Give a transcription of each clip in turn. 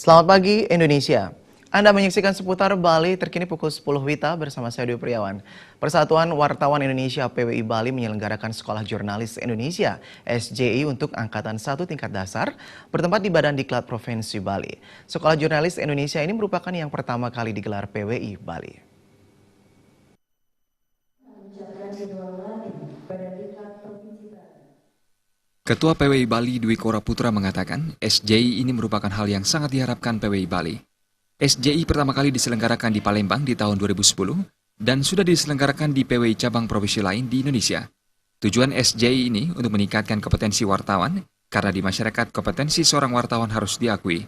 Selamat pagi Indonesia. Anda menyaksikan seputar Bali terkini pukul 10 WITA bersama saya Dwi Priawan. Persatuan Wartawan Indonesia PWI Bali menyelenggarakan Sekolah Jurnalis Indonesia SJI untuk Angkatan 1 tingkat dasar bertempat di Badan Diklat Provinsi Bali. Sekolah Jurnalis Indonesia ini merupakan yang pertama kali digelar PWI Bali. Ketua PWI Bali Dwi Kora Putra mengatakan SJI ini merupakan hal yang sangat diharapkan PWI Bali. SJI pertama kali diselenggarakan di Palembang di tahun 2010 dan sudah diselenggarakan di PWI cabang provinsi lain di Indonesia. Tujuan SJI ini untuk meningkatkan kompetensi wartawan karena di masyarakat kompetensi seorang wartawan harus diakui.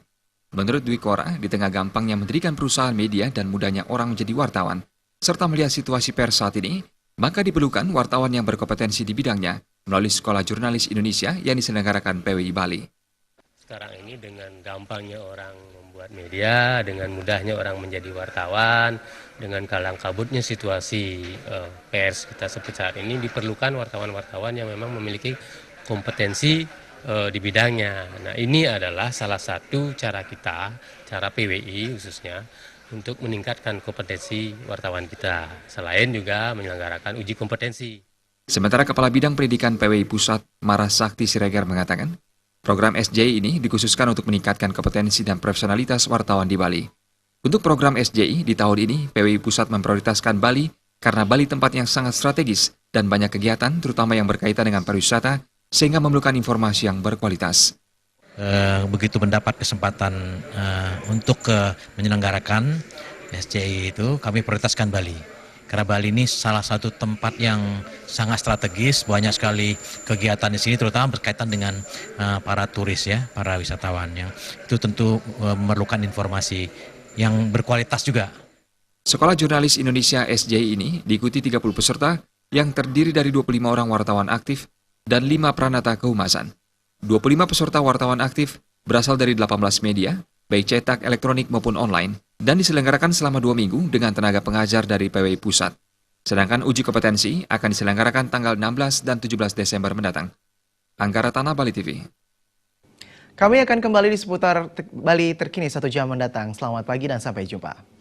Menurut Dwi Kora, di tengah gampangnya mendirikan perusahaan media dan mudahnya orang menjadi wartawan, serta melihat situasi pers saat ini, maka diperlukan wartawan yang berkompetensi di bidangnya melalui Sekolah Jurnalis Indonesia yang diselenggarakan PWI Bali. Sekarang ini dengan gampangnya orang membuat media, dengan mudahnya orang menjadi wartawan, dengan kalang kabutnya situasi pers kita saat ini diperlukan wartawan-wartawan yang memang memiliki kompetensi di bidangnya. Nah, ini adalah salah satu cara kita, cara PWI khususnya, untuk meningkatkan kompetensi wartawan kita. Selain juga menyelenggarakan uji kompetensi. Sementara Kepala Bidang Pendidikan PWI Pusat, Mara Sakti Siregar mengatakan, program SJI ini dikhususkan untuk meningkatkan kompetensi dan profesionalitas wartawan di Bali. Untuk program SJI di tahun ini, PWI Pusat memprioritaskan Bali karena Bali tempat yang sangat strategis dan banyak kegiatan terutama yang berkaitan dengan pariwisata sehingga memerlukan informasi yang berkualitas. Begitu mendapat kesempatan untuk menyelenggarakan SJI itu, kami prioritaskan Bali. Karena Bali ini salah satu tempat yang sangat strategis, banyak sekali kegiatan di sini, terutama berkaitan dengan para turis ya, para wisatawan yang itu tentu memerlukan informasi yang berkualitas juga. Sekolah Jurnalis Indonesia SJI ini diikuti 30 peserta yang terdiri dari 25 orang wartawan aktif dan 5 pranata kehumasan. 25 peserta wartawan aktif berasal dari 18 media, baik cetak, elektronik maupun online, dan diselenggarakan selama 2 minggu dengan tenaga pengajar dari PWI Pusat. Sedangkan uji kompetensi akan diselenggarakan tanggal 16 dan 17 Desember mendatang. Anggara Tanah, Bali TV. Kami akan kembali di seputar Bali terkini 1 jam mendatang. Selamat pagi dan sampai jumpa.